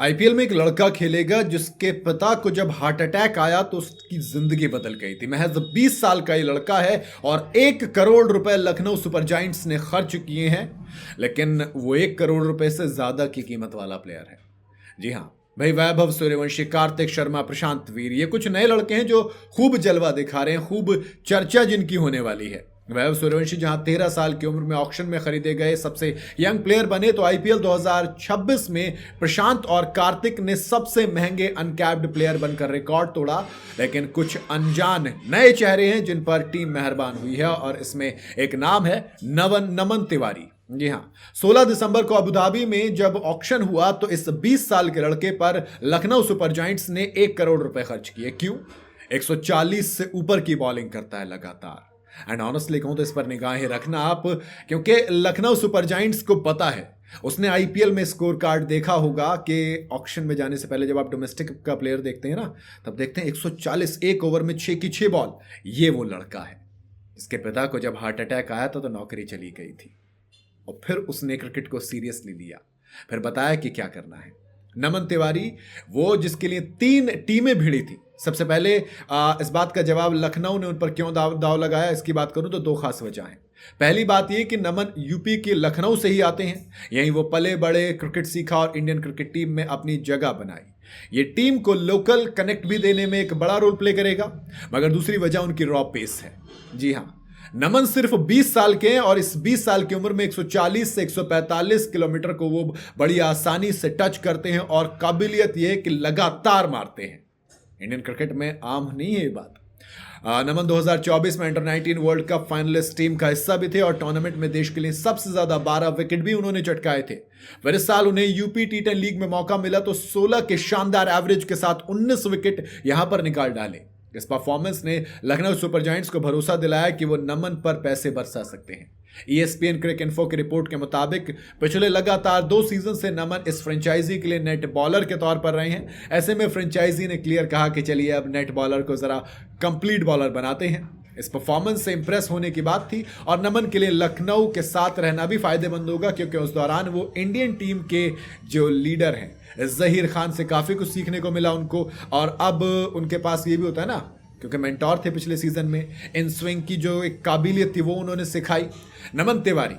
IPL में एक लड़का खेलेगा जिसके पिता को जब हार्ट अटैक आया तो उसकी जिंदगी बदल गई थी। महज 20 साल का ये लड़का है और 1 करोड़ रुपए लखनऊ सुपर जायंट्स ने खर्च किए हैं, लेकिन वो 1 करोड़ रुपए से ज्यादा की कीमत वाला प्लेयर है। जी हाँ भाई, वैभव सूर्यवंशी, कार्तिक शर्मा, प्रशांत वीर, ये कुछ नए लड़के हैं जो खूब जलवा दिखा रहे हैं, खूब चर्चा जिनकी होने वाली है। वैभव सूर्यवंशी जहां 13 साल की उम्र में ऑक्शन में खरीदे गए सबसे यंग प्लेयर बने, तो आईपीएल 2026 में प्रशांत और कार्तिक ने सबसे महंगे अनकैप्ड प्लेयर बनकर रिकॉर्ड तोड़ा। लेकिन कुछ अनजान नए चेहरे हैं जिन पर टीम मेहरबान हुई है और इसमें एक नाम है नमन तिवारी। जी हाँ, 16 दिसंबर को अबुधाबी में जब ऑक्शन हुआ तो इस 20 साल के लड़के पर लखनऊ सुपर जायंट्स ने 1 करोड़ रुपए खर्च किए। क्यों? 140 से ऊपर की बॉलिंग करता है लगातार। एंड ऑनेस्टली कहूं तो इस पर निगाहें रखना आप, क्योंकि लखनऊ सुपर जायंट्स को पता है, उसने आईपीएल में स्कोर कार्ड देखा होगा कि ऑक्शन में जाने से पहले जब आप डोमेस्टिक का प्लेयर देखते हैं ना, तब देखते हैं 140 एक ओवर में 6 की 6 बॉल। ये वो लड़का है इसके पिता को जब हार्ट अटैक आया था तो नौकरी चली गई थी और फिर उसने क्रिकेट को सीरियसली लिया, फिर बताया कि क्या करना है। नमन तिवारी वो जिसके लिए 3 टीमें भिड़ी थी। सबसे पहले इस बात का जवाब लखनऊ ने उन पर क्यों दाव लगाया, इसकी बात करूं तो 2 खास वजह हैं। पहली बात यह कि नमन यूपी के लखनऊ से ही आते हैं, यहीं वो पले बड़े, क्रिकेट सीखा और इंडियन क्रिकेट टीम में अपनी जगह बनाई। ये टीम को लोकल कनेक्ट भी देने में एक बड़ा रोल प्ले करेगा। मगर दूसरी वजह उनकी रॉ पेस है। जी हाँ, नमन सिर्फ 20 साल के हैं और इस 20 साल की उम्र में 140 से 145 किलोमीटर को वो बड़ी आसानी से टच करते हैं और काबिलियत यह है कि लगातार मारते हैं। इंडियन क्रिकेट में आम नहीं है ये बात। नमन 2024 में under 19 world cup finalist team का हिस्सा भी थे और टूर्नामेंट में देश के लिए सबसे ज्यादा 12 विकेट भी उन्होंने चटकाए थे। फिर इस साल उन्हें यूपी टी10 लीग में मौका मिला तो 16 के शानदार एवरेज के साथ 19 विकेट यहां पर निकाल डाले। इस परफॉर्मेंस ने लखनऊ सुपर जायंट्स को भरोसा दिलाया कि वो नमन पर पैसे बरसा सकते हैं। ESPN क्रिक इन्फो की रिपोर्ट के मुताबिक पिछले लगातार 2 सीजन से नमन इस फ्रेंचाइजी के लिए नेट बॉलर के तौर पर रहे हैं। ऐसे में फ्रेंचाइजी ने क्लियर कहा कि चलिए अब नेट बॉलर को जरा कंप्लीट बॉलर बनाते हैं। इस परफॉर्मेंस से इंप्रेस होने की बात थी और नमन के लिए लखनऊ के साथ रहना भी फायदेमंद होगा, क्योंकि उस दौरान वो इंडियन टीम के जो लीडर हैं जहीर खान से काफी कुछ सीखने को मिला उनको। और अब उनके पास ये भी होता है ना, क्योंकि मेंटोर थे पिछले सीजन में, इन स्विंग की जो एक काबिलियत थी वो उन्होंने सिखाई। नमन तिवारी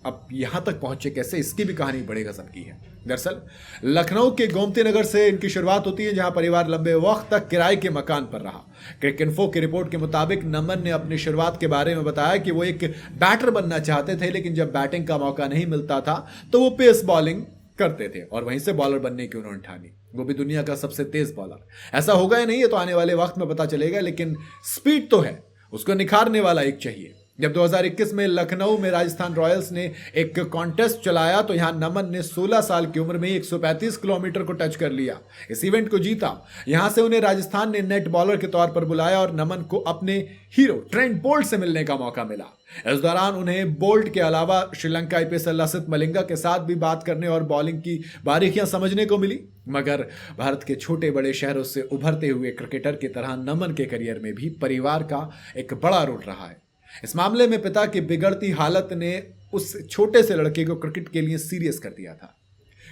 अब यहां तक पहुंचे कैसे, इसकी भी कहानी बड़े गजब की है। दरअसल लखनऊ के गोमती नगर से इनकी शुरुआत होती है, जहां परिवार लंबे वक्त तक किराए के मकान पर रहा। क्रिक इन्फो की रिपोर्ट के मुताबिक नमन ने अपनी शुरुआत के बारे में बताया कि वो एक बैटर बनना चाहते थे, लेकिन जब बैटिंग का मौका नहीं मिलता था तो वो पेस बॉलिंग करते थे और वहीं से बॉलर बनने की उन्होंने ठानी, वो भी दुनिया का सबसे तेज बॉलर। ऐसा होगा या नहीं ये तो आने वाले वक्त में पता चलेगा, लेकिन स्पीड तो है, उसको निखारने वाला एक चाहिए। जब 2021 में लखनऊ में राजस्थान रॉयल्स ने एक कॉन्टेस्ट चलाया तो यहां नमन ने 16 साल की उम्र में 135 किलोमीटर को टच कर लिया, इस इवेंट को जीता। यहां से उन्हें राजस्थान ने नेट बॉलर के तौर पर बुलाया और नमन को अपने हीरो ट्रेंट बोल्ट से मिलने का मौका मिला। इस दौरान उन्हें बोल्ट के अलावा श्रीलंका पेसर लसित मलिंगा के साथ भी बात करने और बॉलिंग की बारीकियां समझने को मिली। मगर भारत के छोटे बड़े शहरों से उभरते हुए क्रिकेटर की तरह नमन के करियर में भी परिवार का एक बड़ा रोल रहा है। इस मामले में पिता की बिगड़ती हालत ने उस छोटे से लड़के को क्रिकेट के लिए सीरियस कर दिया था।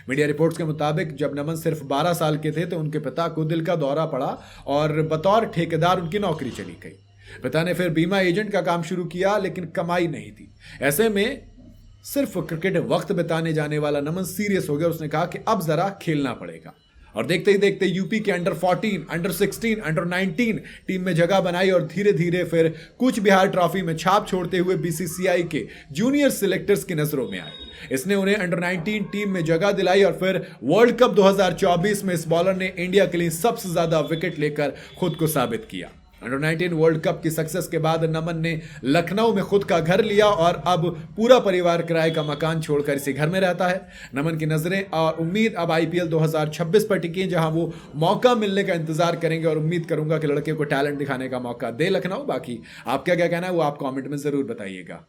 मीडिया रिपोर्ट्स के मुताबिक जब नमन सिर्फ 12 साल के थे तो उनके पिता को दिल का दौरा पड़ा और बतौर ठेकेदार उनकी नौकरी चली गई। पिता ने फिर बीमा एजेंट का काम शुरू किया, लेकिन कमाई नहीं थी। ऐसे में सिर्फ क्रिकेट वक्त बिताने जाने वाला नमन सीरियस हो गया। उसने कहा कि अब जरा खेलना पड़ेगा और देखते ही देखते यूपी के अंडर 14, अंडर 16, अंडर 19 टीम में जगह बनाई और धीरे धीरे फिर कूच बिहार ट्रॉफी में छाप छोड़ते हुए बीसीसीआई के जूनियर सिलेक्टर्स की नजरों में आए। इसने उन्हें अंडर 19 टीम में जगह दिलाई और फिर वर्ल्ड कप 2024 में इस बॉलर ने इंडिया के लिए सबसे ज्यादा विकेट लेकर खुद को साबित किया। अंडर 19 वर्ल्ड कप की सक्सेस के बाद नमन ने लखनऊ में खुद का घर लिया और अब पूरा परिवार किराए का मकान छोड़कर इसी घर में रहता है। नमन की नजरें और उम्मीद अब आईपीएल 2026 पर टिकी है, जहां वो मौका मिलने का इंतजार करेंगे और उम्मीद करूंगा कि लड़के को टैलेंट दिखाने का मौका दे लखनऊ। बाकी आपका क्या कहना है वो आप कमेंट में जरूर बताइएगा।